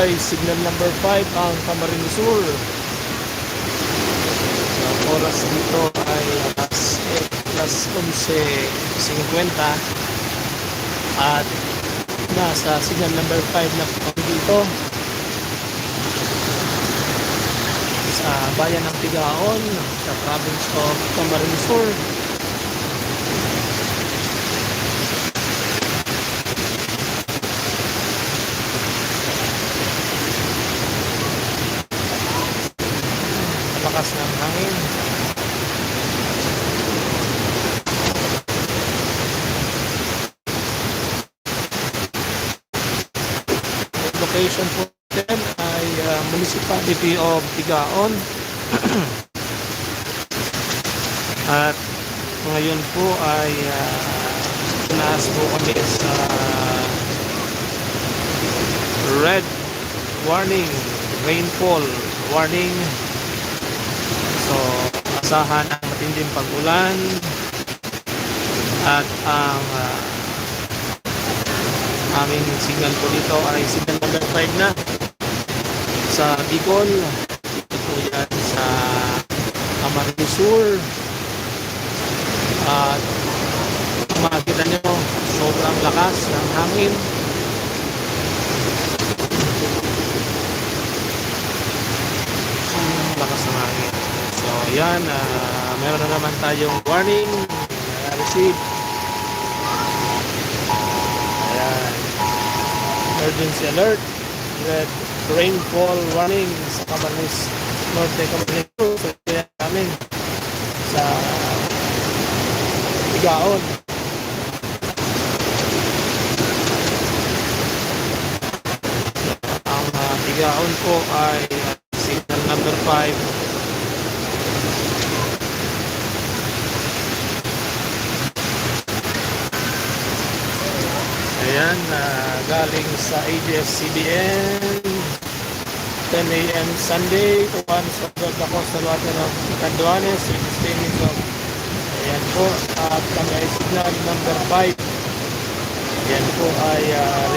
ay signal number 5 ang Camarines Sur. Ang oras dito ay alas 11:50 at nasa signal number 5 na po dito sa bayan ng Tigaon sa province of Camarines Sur. Lakas ng hangin. Location po din ay Municipality of Tigaon. At ngayon po ay tunaas po kami sa red warning, rainfall warning. So asahan ang matinding pag-ulan at ang aming signal po dito ay signal number 5 na sa Bicol. Ito po yan sa Camarines Sur. At kung makikita nyo, sobrang lakas ng hangin. Lakas ng hangin. So yan, meron na naman tayong warning na receive. Emergency alert, red rainfall warning sa Camarines Norte, Camarines Sur. So kaya namin sa Tigaon. Ang Tigaon po ay signal number 5. Ayan, galing sa ABS-CBN 10 a.m. Sunday to once of the coastal water of Catanduanes with streaming of ayan po, at kami ay signal number 5. Ayan po ay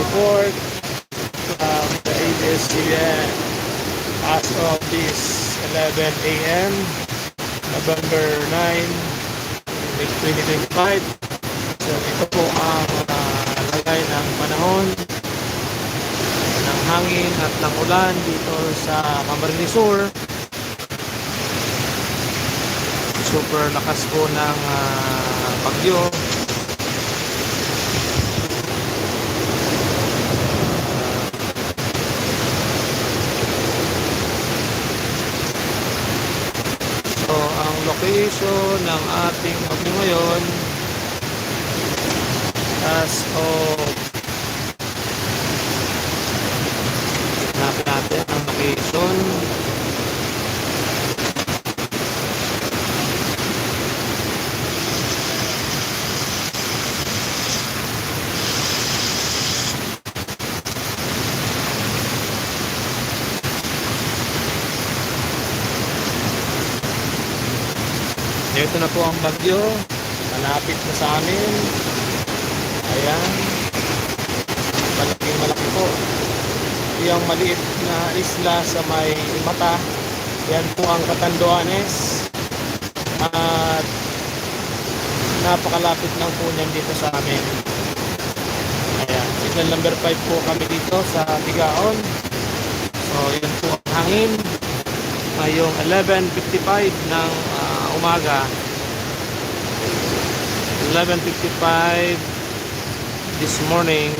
report from the ABS-CBN as of this 11 a.m. November 9, 2025. So ito po ang ng panahon ng hangin at ng ulan dito sa Camarines Sur. Super lakas po ng bagyo. So ang location ng ating bagyo ngayon as of natin ang location. Ito na po ang bagyo, malapit na sa amin. Ayan, malaki po yung maliit na isla sa may mata. Yan po ang Catanduanes at napakalapit lang po niyan dito sa amin. Ayan, signal number 5 po kami dito sa Tigaon. So yun po ang hangin ngayong 11:55 ng umaga. 11:55 this morning.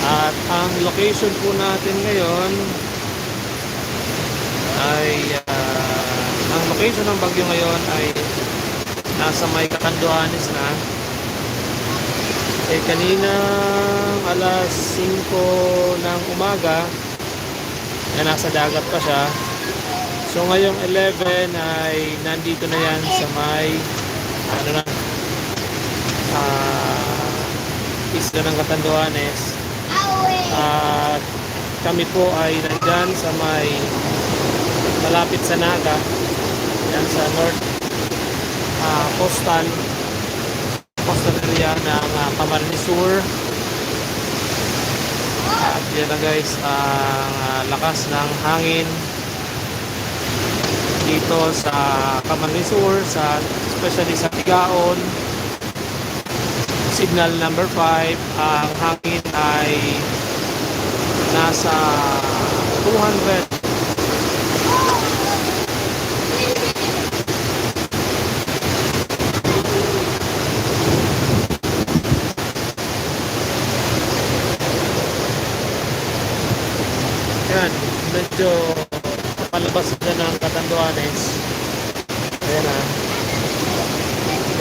At ang location po natin ngayon ay ang location ng bagyo ngayon ay nasa may Catanduanes na. Eh kanina alas 5 ng umaga na nasa dagat pa siya. So ngayong 11 ay nandito na yan sa may isla ng Catanduanes. At kami po ay nandyan sa may malapit sa Naga. Yan sa North coastal area ng Camarines Sur. At yan na guys, ang lakas ng hangin dito sa Camarines Sur, especially sa Tigaon. Signal number 5, ang hangin ay nasa 200. Yan, medyo palabas na ng Catanduanes. Ayan na.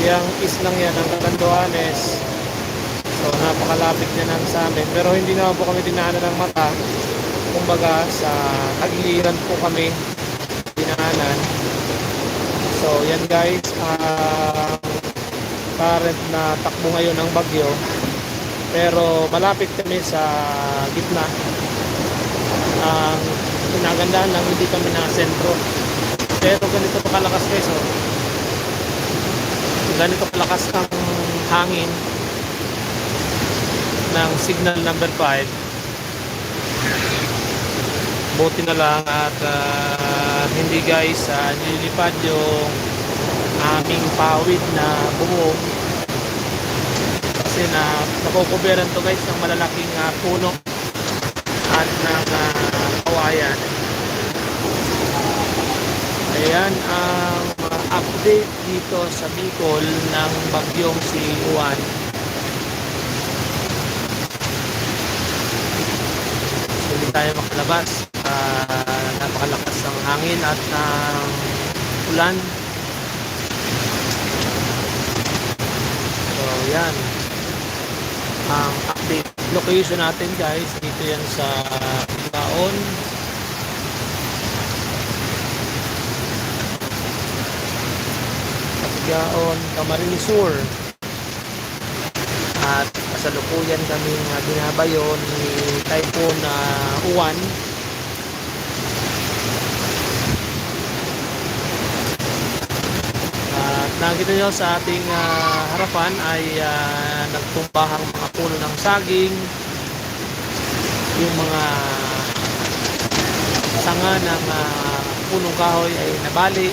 Yung islang yan ng Catanduanes. So napakalapit niya lang sa amin. Pero hindi na po kami dinaanan ng mata. Kumbaga sa tagiliran po kami dinaanan. So yan guys, current na takbo ngayon ng bagyo. Pero malapit kami sa gitna. Ang pinagandahan lang, hindi kami na sentro. Pero ganito pa kalakas guys, oh. Ganito kalakas ang hangin ng signal number 5. Buti na lang at hindi guys nililipad yung aming pawid na bubong, kasi nakukuberan to guys ng malalaking puno at ng kawayan. Ayan ang update dito sa Bicol ng bagyong si Juan. So, hindi tayo makalabas. Napakalakas ang hangin at ng ulan. So yan ang update location natin guys. Dito yan sa Tigaon. Tigaon, Camarines Sur. At kasalukuyan kaming binabayo ni Typhoon Juan. At nakita nyo sa ating harapan ay nagtumpahang mga puno ng saging, yung mga sanga ng punong kahoy ay nabali.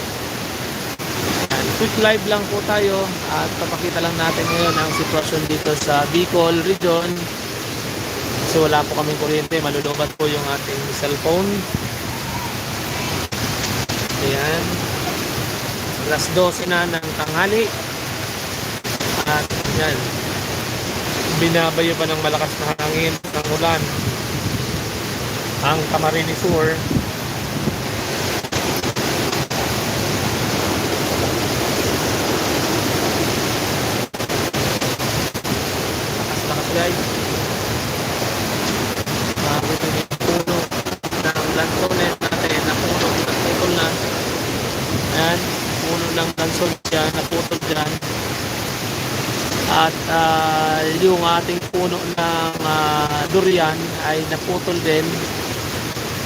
Quick live lang po tayo at papakita lang natin ngayon ang sitwasyon dito sa Bicol region. Kasi wala po kaming kuryente, malulubat po yung ating cellphone. Ayan, alas 12 na ng tanghali at yan, binabayo pa ng malakas na hangin ng ulan ang Camarines Sur. Guys, ito yung puno ng lansones natin, naputol na. Ayan, puno ng lanson dyan, naputol dyan. At yung ating puno ng durian ay naputol din.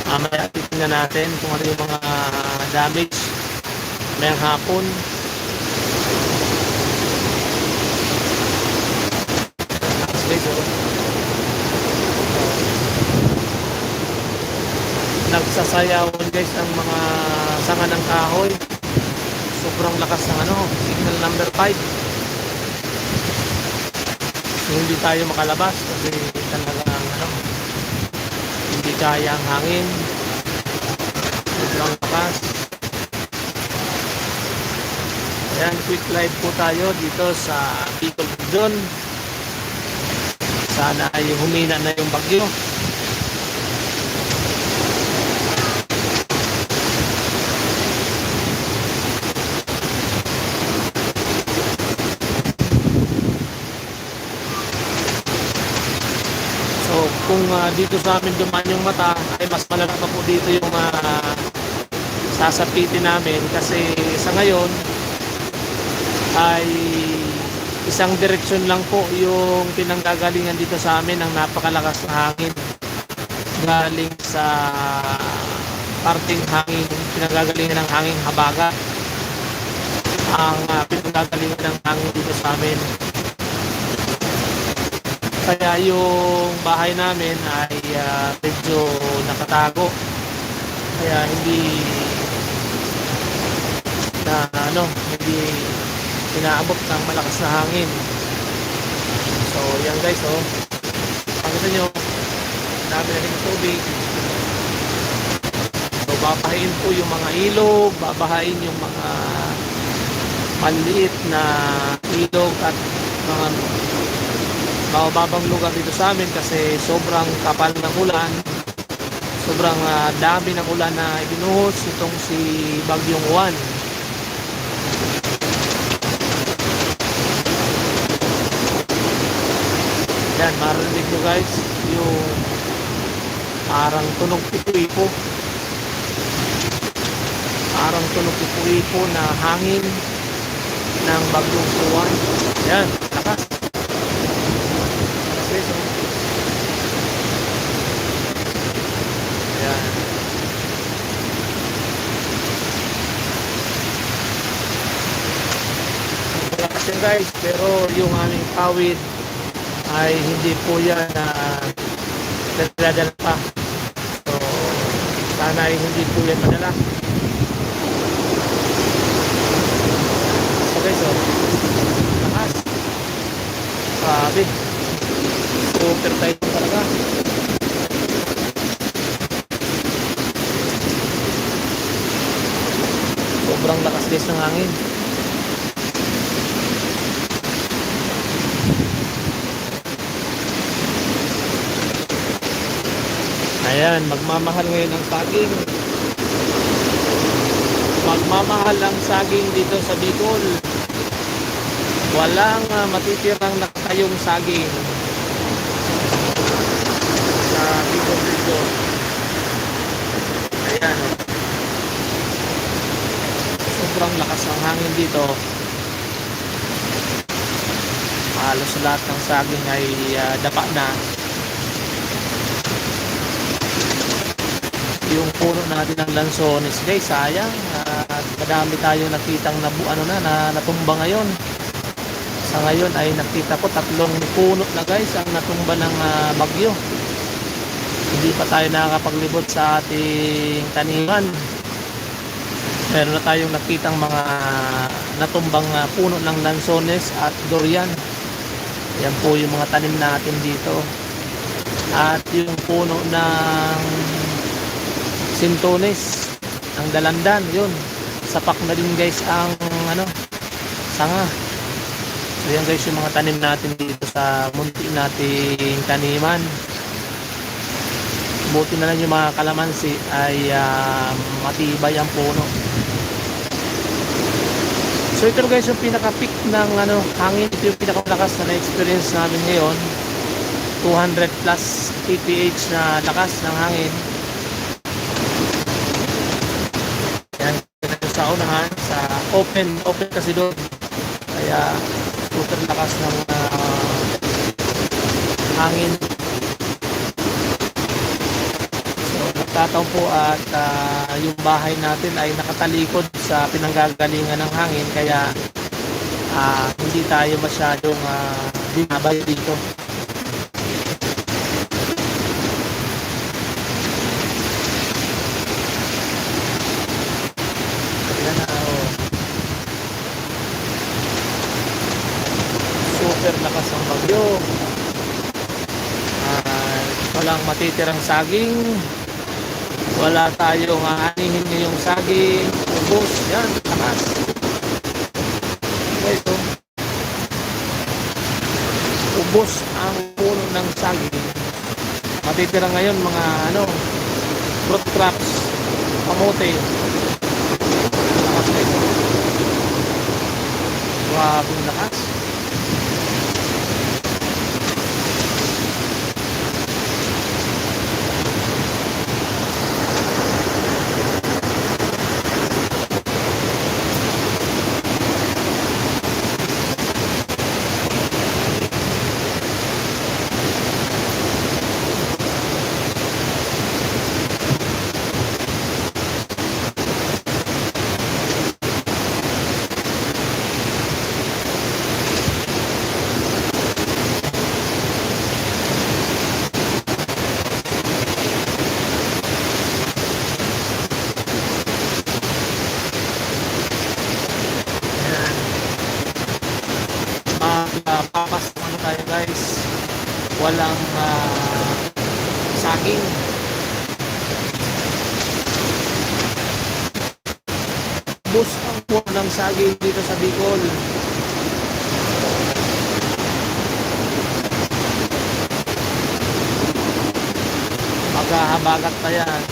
Maya titingnan natin kung ano yung mga damage mayang hapon. Nagsasayawan guys ang mga sanga ng kahoy. Sobrang lakas ng signal number 5. So, hindi tayo makalabas kasi talagang hindi kaya ang hangin. Sobrang lakas. Ayan, quick live po tayo dito sa Bicol region. Sana ay humina na yung bagyo. So kung dito sa amin dumaan yung mata, ay mas malala pa po dito yung sasapitin namin, kasi sa ngayon ay isang direksyon lang po yung pinanggagalingan dito sa amin ng napakalakas na hangin galing sa parting hangin, pinagagalingan ng hangin habagat ang pinagagalingan ng hangin dito sa amin. Kaya yung bahay namin ay medyo nakatago. Kaya hindi hindi inaabot ng malakas na hangin. So yan guys, pakita nyo, dami na rin tubig. So babahain po yung mga ilog, babahain yung mga maliit na ilog at mga mababang lugar dito sa amin kasi sobrang kapal ng ulan, sobrang dami ng ulan na ibinuhos itong si Bagyong Juan. Yan, marinig nyo guys yung parang tunog ipo-ipo, parang tunog ipo-ipo na hangin ng Bagyong Juan. Yan, lakas. Yan. Lakas yan guys, pero yung aming kawid ay hindi po yan nadadala pa. So sana ay hindi po yan madala. So guys, lakas, sabi super tight talaga. Sobrang lakas guys ng hangin. Ayan, magmamahal ngayon ang saging. Magmamahal ang saging dito sa Bicol. Walang matitirang nakatayong saging sa Bicol dito. Ayan. Sobrang lakas ng hangin dito. Halos lahat ng saging ay dapa na. Yung puno natin ng lansones guys, sayang, at madami tayo nakitang natumba ngayon. Sa ngayon ay nakita ko 3 puno na guys ang natumba ng bagyo. Hindi pa tayo nakakapaglibot sa ating taniman. Meron na tayong nakitang mga natumbang puno ng lansones at durian. Yan po yung mga tanim natin dito. At yung puno ng sintones, ang dalandan, yun, sapak na din guys ang sanga. So yan guys yung mga tanim natin dito sa munti nating taniman. Buti na lang yung mga kalamansi ay matibay ang puno. So ito guys yung pinaka-peak ng hangin. Ito yung pinaka-lakas na na-experience namin ngayon. 200 plus kph na lakas ng hangin. Sa unahan, sa open kasi doon, kaya super lakas ng hangin. So nagtataon po at yung bahay natin ay nakatalikod sa pinanggagalingan ng hangin, kaya hindi tayo masyadong binabay dito. Super lakas ang bagyo. Walang matitirang saging. Wala tayong aanihin ngayong saging. Ubos. Yan, lakas. Okay, so ubos ang puno ng saging. Matitira ngayon mga fruit crops, kamote. Lakas na ito. Grabing lakas. walang saging. Bus ang puno ng saging dito sa Bicol. Maghahabagat pa yan.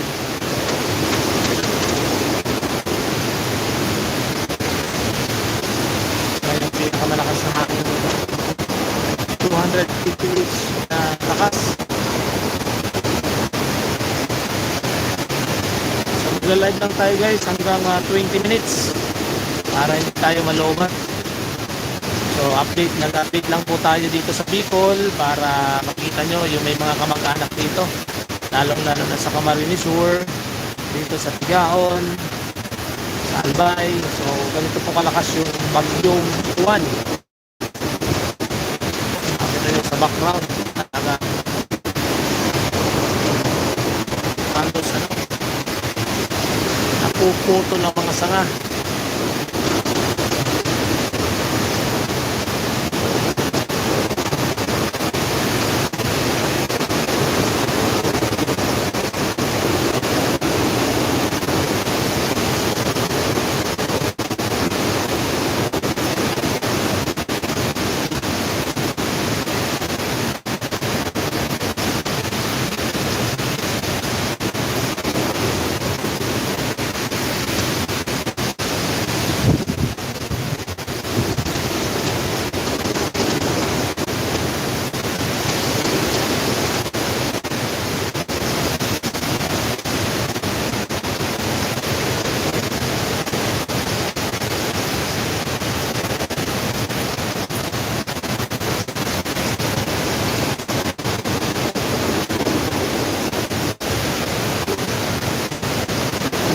Kaya yung pinakamalakas na hangin, 250 reach na lakas. So magla-live lang tayo guys hanggang 20 minutes para hindi tayo malobat. So nag-update lang po tayo dito sa Bicol para makita nyo yung may mga kamag-anak dito, lalong na sa Camarines Sur, dito sa Tigaon, sa Albay. So ganito po kalakas yung bagyong Juan. Nakita nyo sa background talaga kantos napuputo ng mga sanga.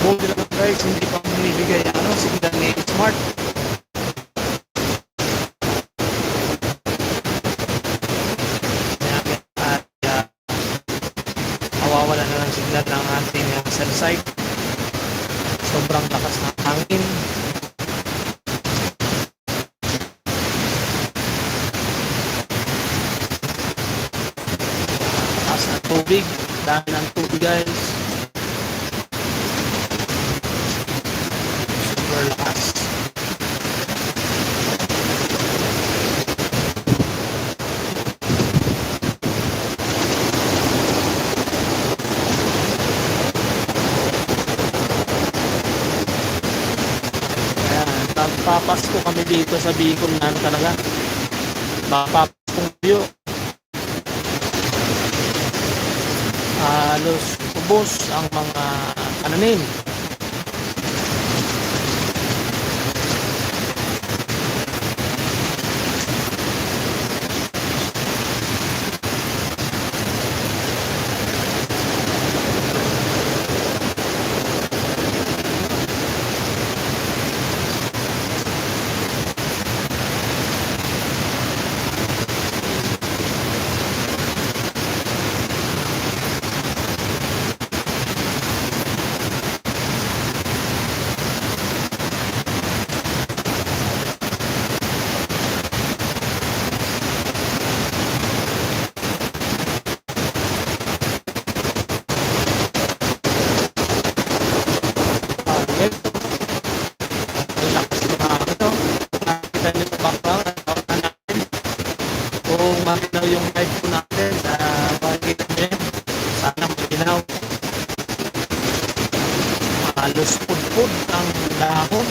Buti lang guys, hindi pa binibigay signal ni Smart. Kaya mawawala na ng signal ng ating cell site. Sobrang lakas ng hangin. Lakas ng tubig. Dami ng tubig guys. Lakas. Nagpapasko kami dito sa Bicol na talaga. Papaskong view. Halos ubos ang mga pananim. Kung makinaw yung live po natin, makikita nyo yan. Sana makinaw. Halos pud-pud ang dahon.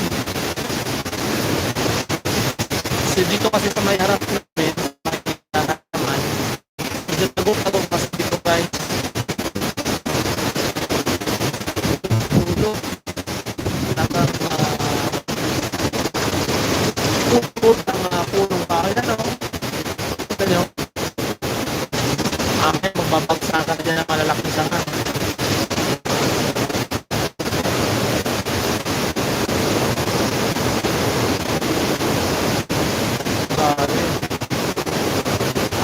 So dito kasi sa may harap namin, makikita naman, medyo tagong-tagong kasi dito guys. Tulog. Talagang pud-pud ang punong kahoy. Nyo, magbabagsakan na dyan ang malalaking sanga.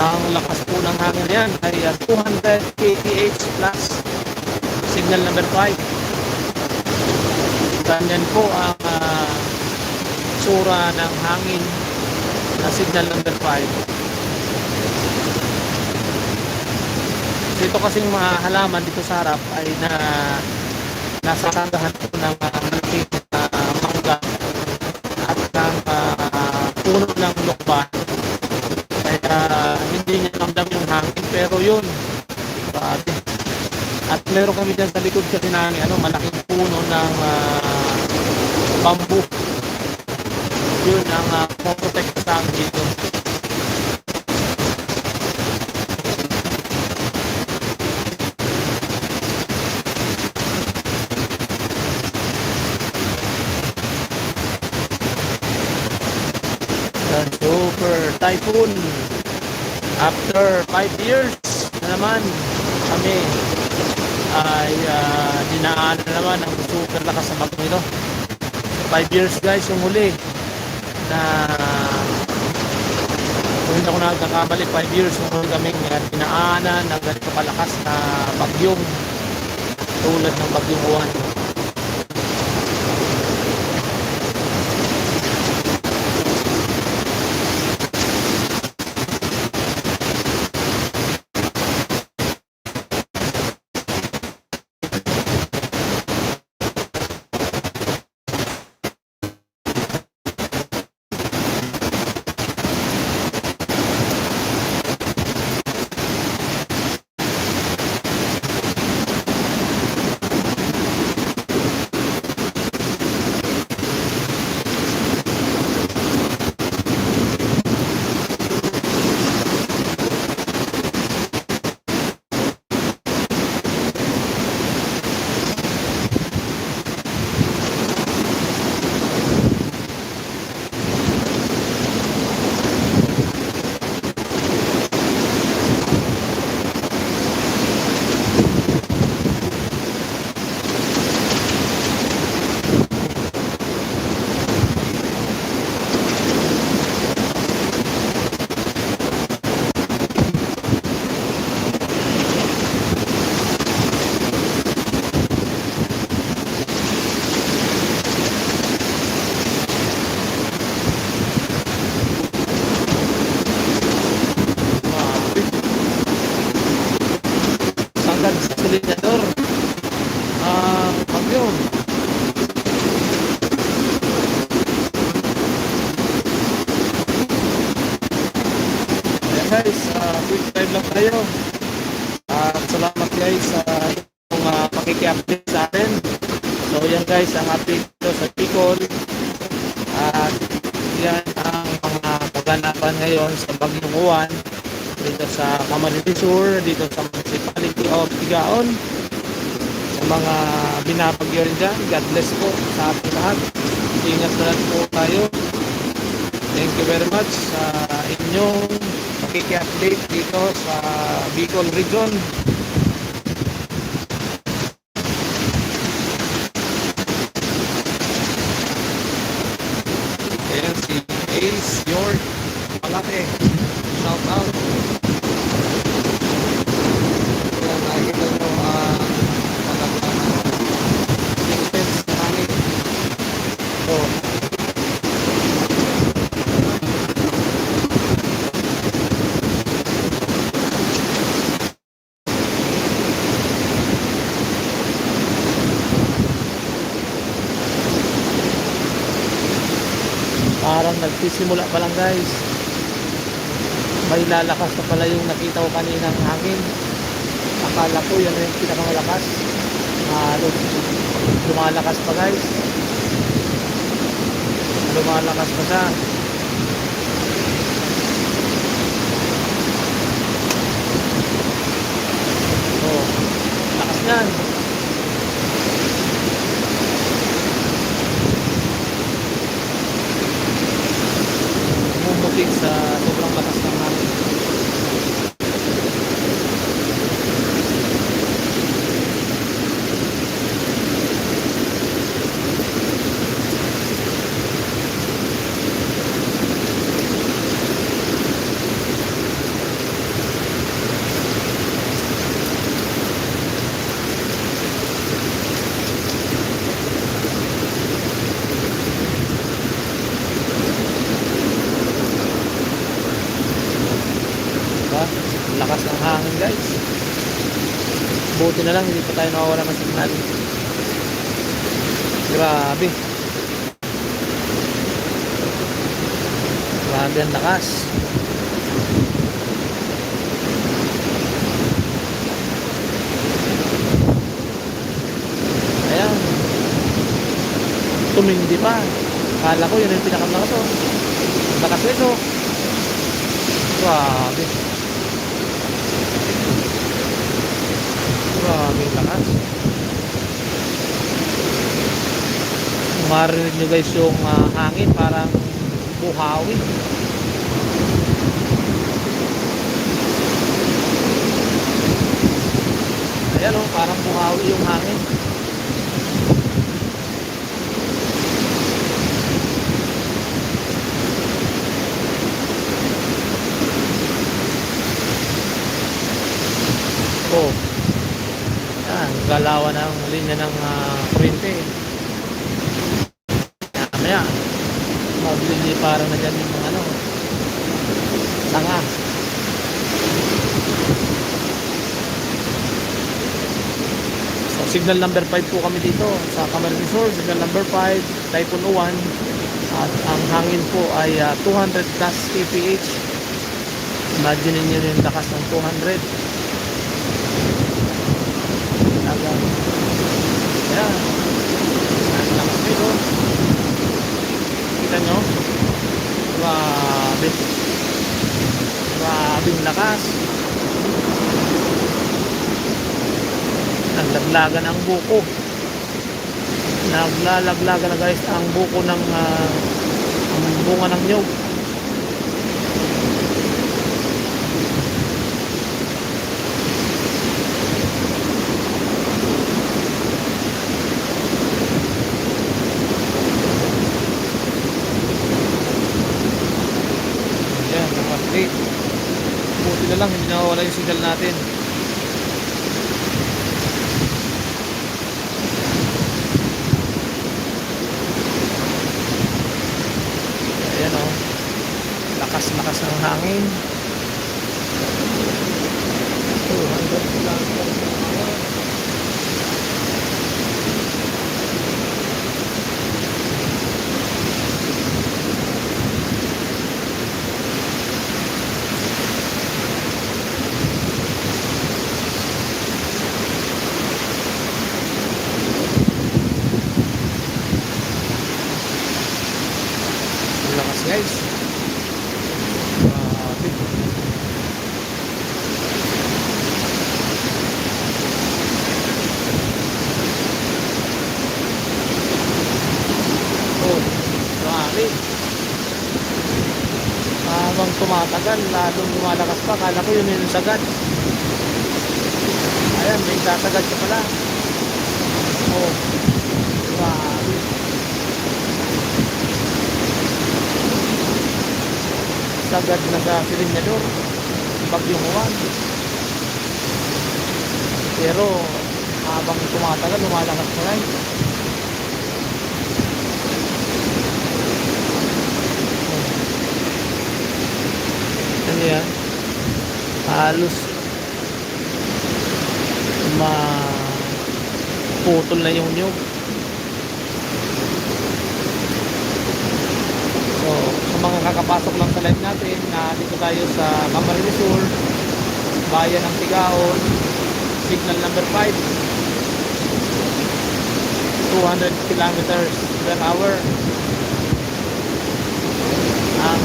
Ang lakas po ng hangin yan ay 200 kph plus signal number 5. Ganyan po ang sura ng hangin na signal number 5. Dito kasing mga halaman dito sa harap ay nasa kagahan po ng malaking mangga at ng puno ng lokban. Kaya hindi niya ramdam yung hangin, pero yun, grabe. At meron kami dyan sa likod kasi ng malaking puno ng bamboo. Yun ang protect sa akin dito. Super typhoon. After 5 years na naman kami ay dinaan na naman ang super lakas na bagyo nito. 5 years guys yung huli na kung hindi ako nagkakamali, 5 years yung huli kaming dinaanan ng ganito kalakas na bagyong tulad ng bagyong Juan. Silinador bagyo. Ayan guys, quick time lang tayo. Salamat guys sa pakiki-update sa atin. So yan guys, ang update dito sa Bicol. At yan ang mga kaganapan ngayon sa bagyong Juan dito sa Camarines Sur, dito sa Municipality of Tigaon. Sa mga binabagyo rin dyan, God bless po sa ating lahat. Ingat na lang po tayo. Thank you very much sa inyong pakiki-update dito sa Bicol Region. Ayan si Ace York Malate. Shout out. Ayan, nakikita nyo magandang distance na hangin. So, parang nagsisimula pa lang guys. May lalakas na pala yung nakita ko kaninang hangin. Akala ko yan yung pinakamalakas. Lumalakas pa guys. Lumalakas pa siya. Oh, lakas yan. Bumukit sa sobrang lakas ng hangin. Buti na lang hindi pa tayo nakawala ng signal. Grabe. Grabe ang lakas. Ayan. Tumindi pa. Kala ko yun yung pinakamlakas to. Lakas nito. Grabe. Grabe yung lakas. Marinig nyo guys yung hangin, parang buhawi. Ayan o, parang buhawi yung hangin. Oh, yan, galawan ng linya ng kuryente. Mamaya magliliparan na dyan yung mga tanga. So signal number 5 po kami dito sa Camarines Sur. Signal number 5, Typhoon 01. At ang hangin po ay 200 plus kph. Imagine niyo yung lakas ng 200. Ayan. Ang lakas nito. Kita nyo? Grabe. Grabing lakas. Naglaglagan ang buko. Naglalaglagan na guys ang buko ng ang bunga ng nyog. Buti na lang hindi nawawala yung signal natin. Ayan o, lakas-lakas ng hangin. 200 kilometers per hour. Lakas guys. Oh, grabe. Habang tumatagal, lalong lumalakas pa. Kala ko yun yung sagad. Ayan, may sasagad ka pala. Oh, grabe. Sagad na sa silinyador, bagyong uwan. Pero habang tumatagal, lumalakas pa rin. Ano yan? Halos maputol na yung nyug. So, sa mga kakapasok lang sa live natin, dito tayo sa Camarines Sur, bayan ng Tigaon, signal number 5, 200 kilometers per hour ang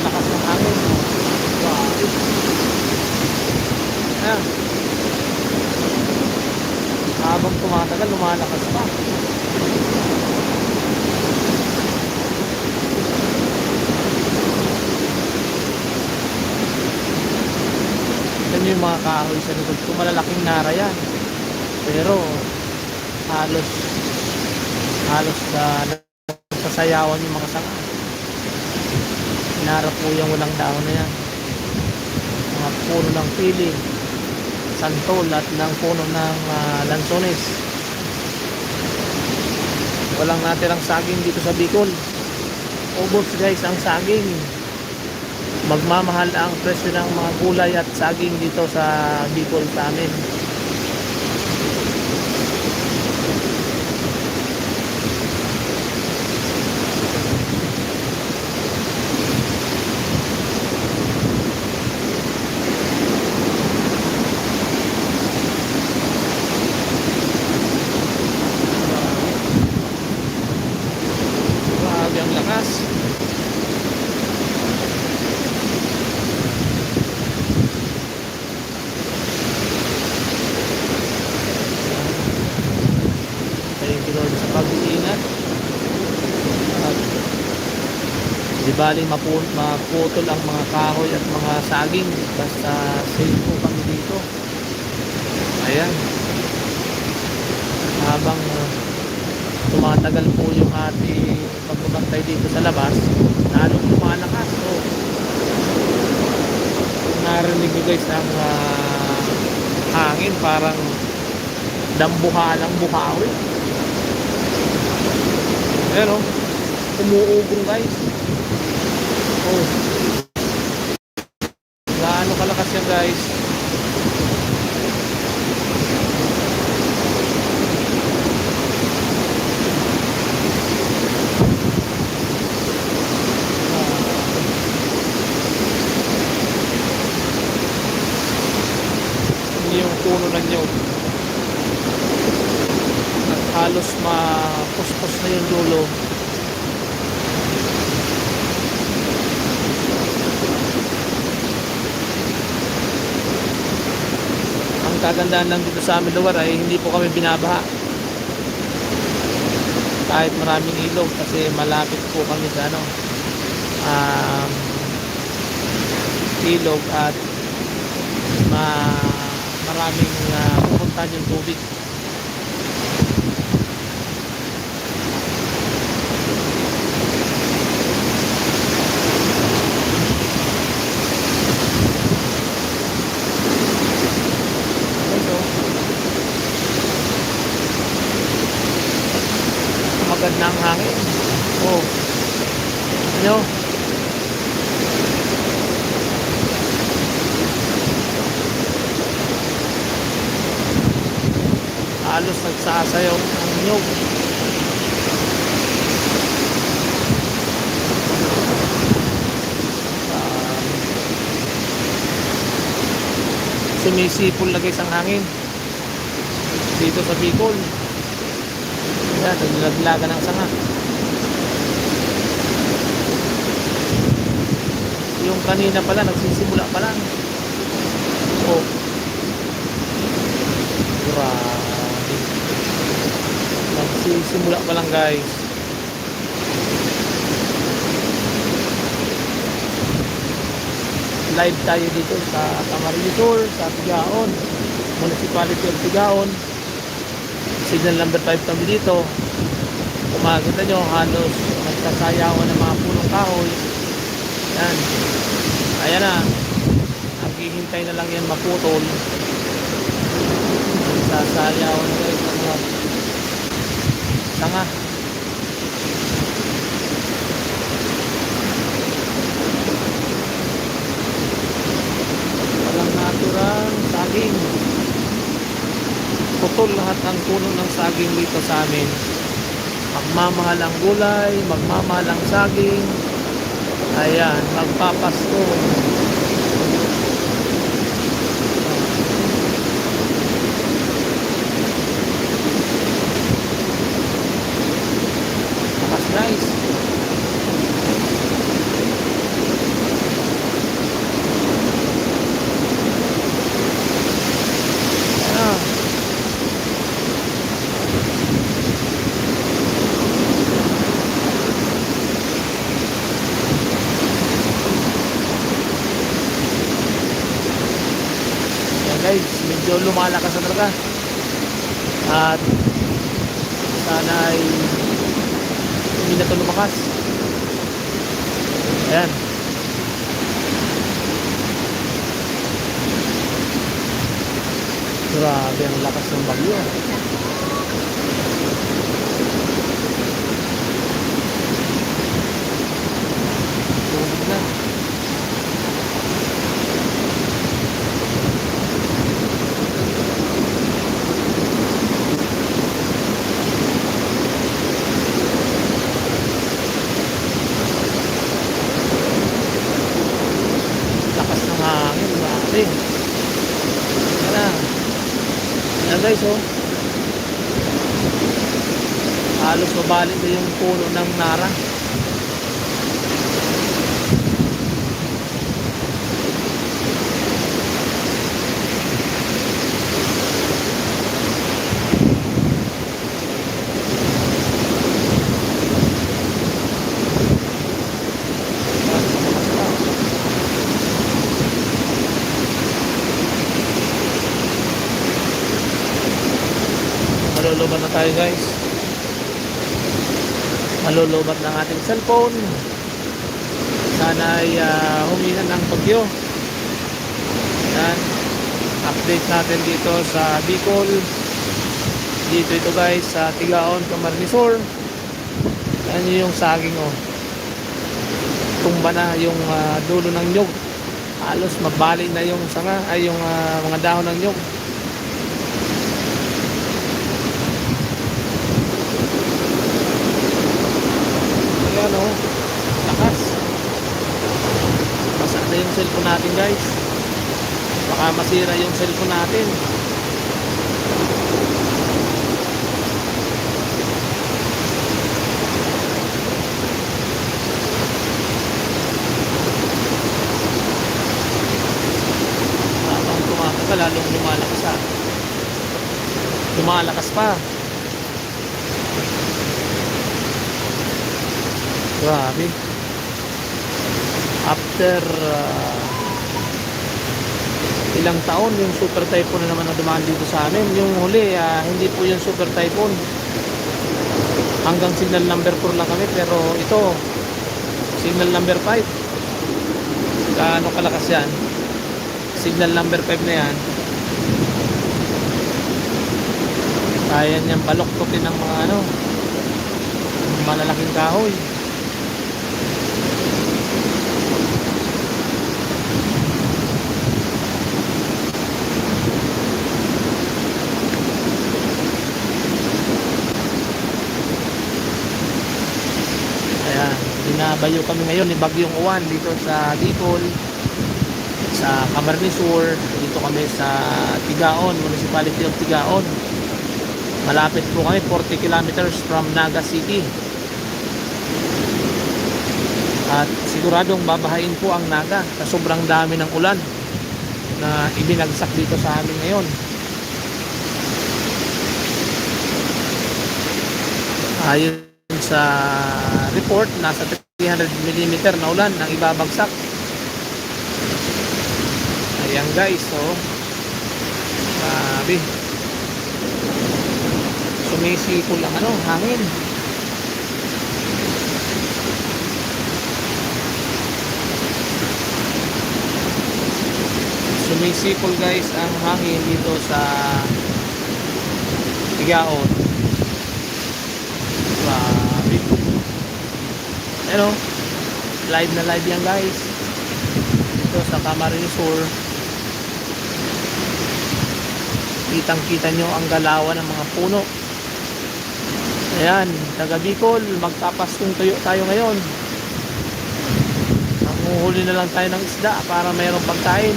lakas ng hangin. Ayan. Habang tumatagal, lumalakas pa. Yan yung mga kahoy sa likod ko, malalaking nara yan. Pero halos sasayawan yung mga sanga. Nara po yung walang dahon na yan. Mga puno ng pili, santol at ng puno ng lansones. Walang natirang saging dito sa Bicol. Ubos guys ang saging. Magmamahal ang presyo ng mga gulay at saging dito sa Bicol sa amin. bali maputol ang mga kahoy at mga saging. Basta safe po kami dito. Ayan. Habang tumatagal po yung ating pagbabantay dito sa labas, lalong lumalakas. So, narinig nyo guys ang hangin, parang dambuhalang buhawi. Pero umuugong guys. Oh, gaano kalakas yan guys. Yung puno ng nyog at halos mapuspos na yung dulo. Ang kagandahan lang dito sa amin lugar ay hindi po kami binabaha kahit maraming ilog, kasi malapit po kami sa ilog at maraming pupuntahan yung tubig. Maganda ang hangin. Oh, ano? Halos nagsasayaw ang nyog. Sumisipol na guys ang hangin dito sa Bicol. Yan, naglaglagan ng sanga. Yung kanina pala nagsisimula pa lang. Oh, grabe, nagsisimula pa lang guys. Live tayo dito sa Camarines, sa Tigaon, Municipality of Tigaon. Signal number 5 kami dito. Kung makikita nyo, halos nagsasayawan ng mga punong kahoy. Yan. Ayan na. Naghihintay na lang yan maputol. Nagsasayawan na guys ng mga sanga. Walang naturang saging. Putol lahat ng puno ng saging dito sa amin. Magmamahal ang gulay, magmamahal ang saging. Ayan, magpapasko. Lakas guys. Guys, medyo lumalakas na talaga at sana ay hindi na ito lumakas. Ayan, grabe ang lakas ng bagyo. Tubig na. Ayan guys, oh, halos mabalik na yung puno ng nara. Malulubat na tayo guys. Malulubat ng ating cellphone. Sana ay humina ng bagyo. Yan. Update natin dito sa Bicol. Dito ito guys sa Tigaon, Camarines Sur. Yan yung saging oh. Tumba na yung dulo ng nyug. Halos mabali na yung sanga ay yung mga dahon ng nyug. Ayan oh. Lakas. Basa na yung cellphone natin guys. Baka masira yung cellphone natin. Lalong lumalakas pa. Grabe. After ilang taon yung super typhoon na naman na dumaan dito sa amin. Yung huli hindi po yung super typhoon, hanggang signal number 4 lang kami, pero ito signal number 5. Gaano kalakas yan? Signal number 5 na yan. Kaya niyang baloktokin ng mga malalaking kahoy. Ayan, binabayo kami ngayon ni Bagyong Uwan dito sa Bicol, sa Camarines Sur. Dito kami sa Tigaon, Municipality of Tigaon. Malapit po kami, 40 kilometers from Naga City. At siguradong babahain po ang Naga sa sobrang dami ng ulan na ibinagsak dito sa amin ngayon. Ayon sa report, nasa 300 mm na ulan ang ibabagsak. Ayan guys, so grabe. Sumisipol lang hangin. Sumisipol guys ang hangin dito sa Tigaon. Grabe. Pero live na live yan guys dito sa Camarines Sur. Kitang kita nyo ang galawan ng mga puno. Ayan, taga Bicol, magpapaskong tuyo tayo ngayon. Nanguhuli na lang tayo ng isda para mayroong pagkain.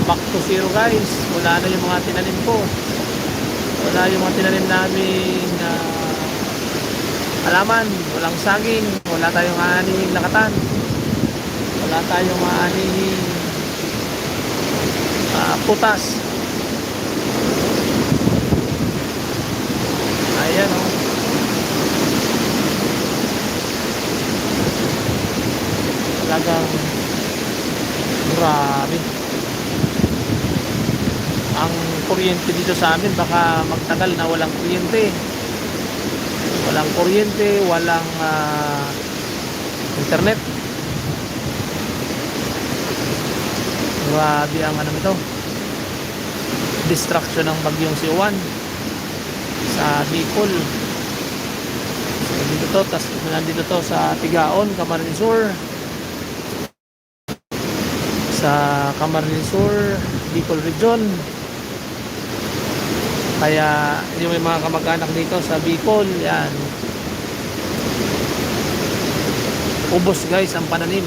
Back to zero guys. Wala na yung mga tinanim ko. Wala yung mga tinanim namin halaman. Walang saging. Wala tayong aanihing nakatan. Wala tayong aanihing putas. Ayan o. Talagang grabe. Ang kuryente dito sa amin, baka magtagal na walang kuryente. Walang kuryente, walang internet. Grabe ang ito, distraction ng bagyong si Juan sa Bicol. So, dito to, tas nandito to sa Tigaon, Camarines Sur. Sa Camarines Sur, Bicol Region. Kaya yung may mga kamag-anak dito sa Bicol, yan, ubos guys ang pananim.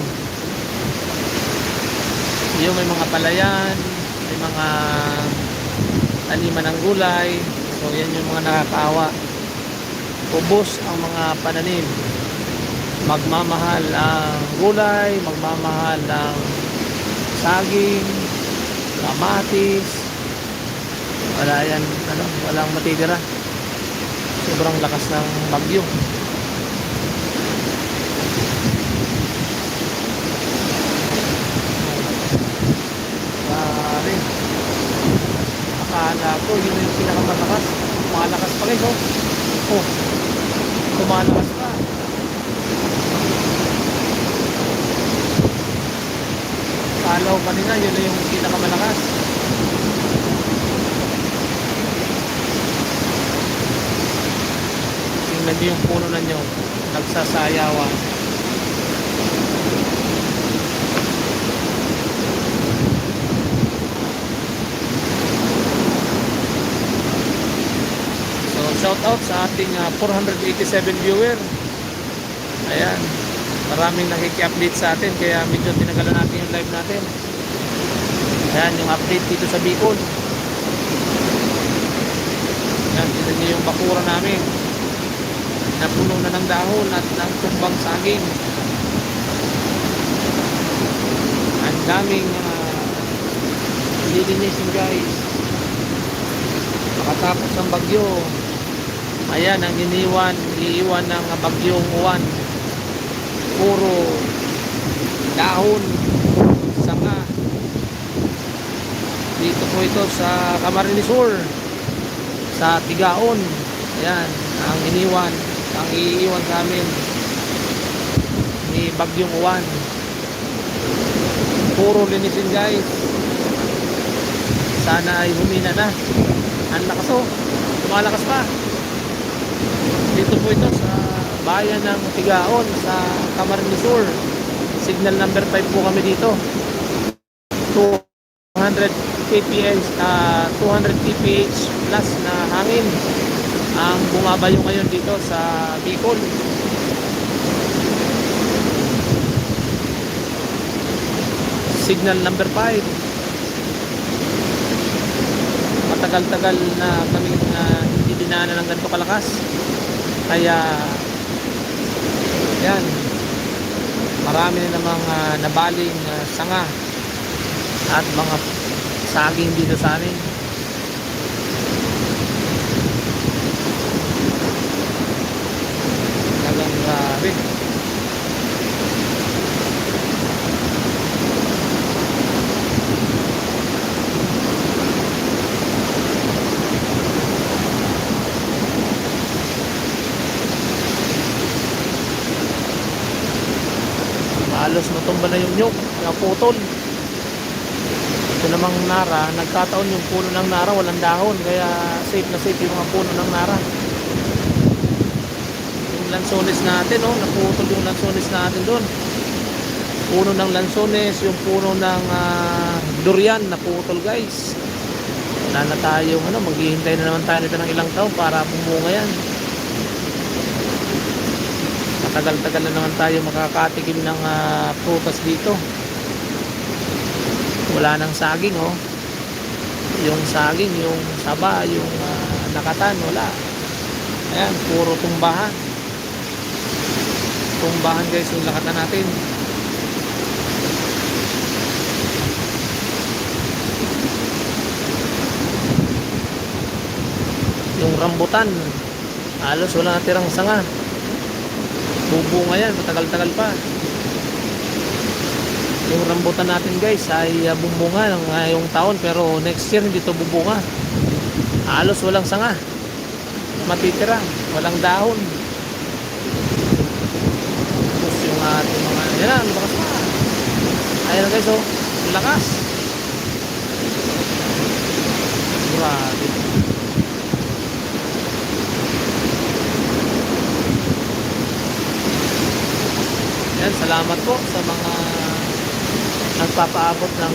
Yung may mga palayan, may mga taniman ng gulay. So yan yung mga nakakaawa. Ubos ang mga pananim. Magmamahal ang gulay, magmamahal ang saging, kamatis. Wala yan, walang matitira. Sobrang lakas ng bagyo. Akala Kala ko yun na yung pinakamalakas. Malakas pa guys, oh. Oh, lumalakas pa. Kala ko kanina yun na yung pinakamalakas. Tingnan niyo yung puno na nyo, nagsasayawan. Shout out sa ating 487 viewer. Ayan, maraming nakiki-update sa atin, kaya medyo tinagalan natin yung live natin. Ayan yung update dito sa Bicol. Ayan, tignan nyo yung bakura namin, napuno na ng dahon at ng tumbang saging. Ang daming lilinisin guys. Makatapos ang bagyo. Ayan ang iiwan ng bagyong uwan. Puro dahon, sanga. Dito po ito sa Camarines Sur, sa Tigaon. Ayan ang iiwan sa amin ni bagyong uwan. Puro linisin guys. Sana ay humina na. Ang lakas, oh, lumalakas pa. Dito po ito sa bayan ng Tigaon, sa Camarines Sur. Signal number 5 po kami dito. 200 kph plus na hangin ang bumabayo ngayon dito sa Bicol. Signal number 5. Matagal-tagal na kami hindi dinaanan ng ganito kalakas. Kaya yan, marami na namang nabaling sanga at mga saging dito sa amin. Talagang grabe. Halos matumba na yung nyug, naputol. Ito namang nara, nagkataon yung puno ng nara walang dahon, kaya safe na safe yung mga puno ng nara. Yung lansones natin, oh, naputol yung lansones natin doon. Puno ng lansones, yung puno ng durian naputol guys. Wala na tayong maghihintay na naman tayo nito ng ilang taon para bumunga yan. Tagal-tagal na naman tayo makakatikim ng prutas dito. Wala nang saging, oh. Yung saging, yung saba, yung nakatan, wala. Ayan, puro tumbahan. Tumbahan guys yung lakatan natin. Yung rambutan, halos wala natirang sanga. Bubunga yan, matagal-tagal pa. Yung rambutan natin guys ay bubunga ng ngayong taon, pero next year hindi to bubunga. Halos walang sanga, matitira, walang dahon. Tapos yung ating mga, yan na, lumakas pa. Ayan na guys, oh, lakas. Grabe. Yan, salamat po sa mga nagpapaabot ng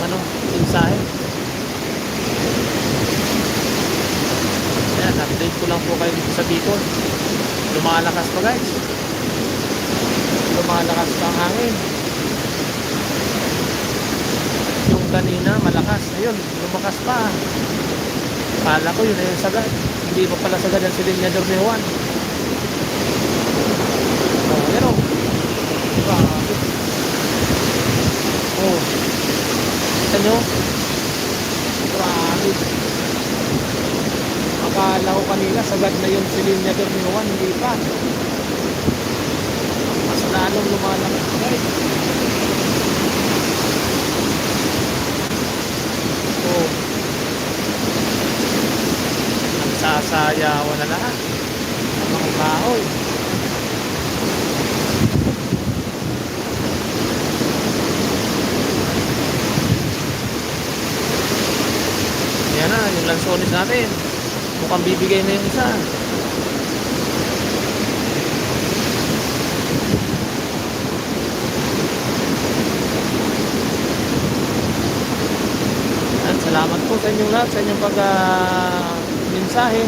mensahe. Yan, update ko lang po kayo dito sa Bicol. Lumalakas pa guys. Lumalakas pa ang hangin. Yung kanina malakas, ayun, lumakas pa. Kala ko yun na yung sagad. Hindi pa pala sagad ang silinyador ni Juan. Oh, yan o. Grabe. Oh. Kita nyo? Grabe. Akala ko kanina sagad na yung silinyador ni Juan. Hindi pa. Mas lalong lumalakas guys. Oh. nag-aayawan na lahat. Ang mga kahoy. Yan na, yung lansones natin. Mukhang bibigay na yung isa. At salamat po sa inyong lahat, sa inyong pag-mensahe.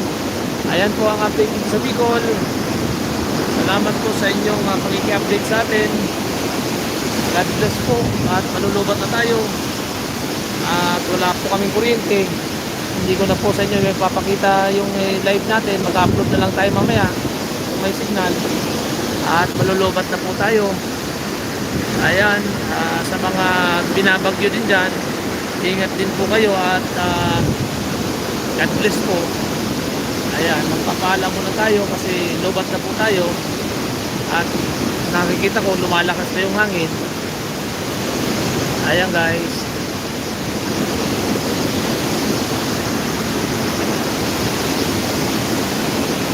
Ayan po ang update dito sa Bicol. Salamat po sa inyong pag-i-update sa atin. God bless po. At malulubat na tayo. At wala po kaming kuryente. Hindi ko na po sa inyo ipapakita yung live natin. Mag-upload na lang tayo mamaya kung may signal. At malulubat na po tayo. Ayan, sa mga binabagyo din dyan, ingat din po kayo at God bless po. Ayan, magpapaalam muna tayo kasi lobat na po tayo. At nakikita ko lumalakas na yung hangin. Ayan guys.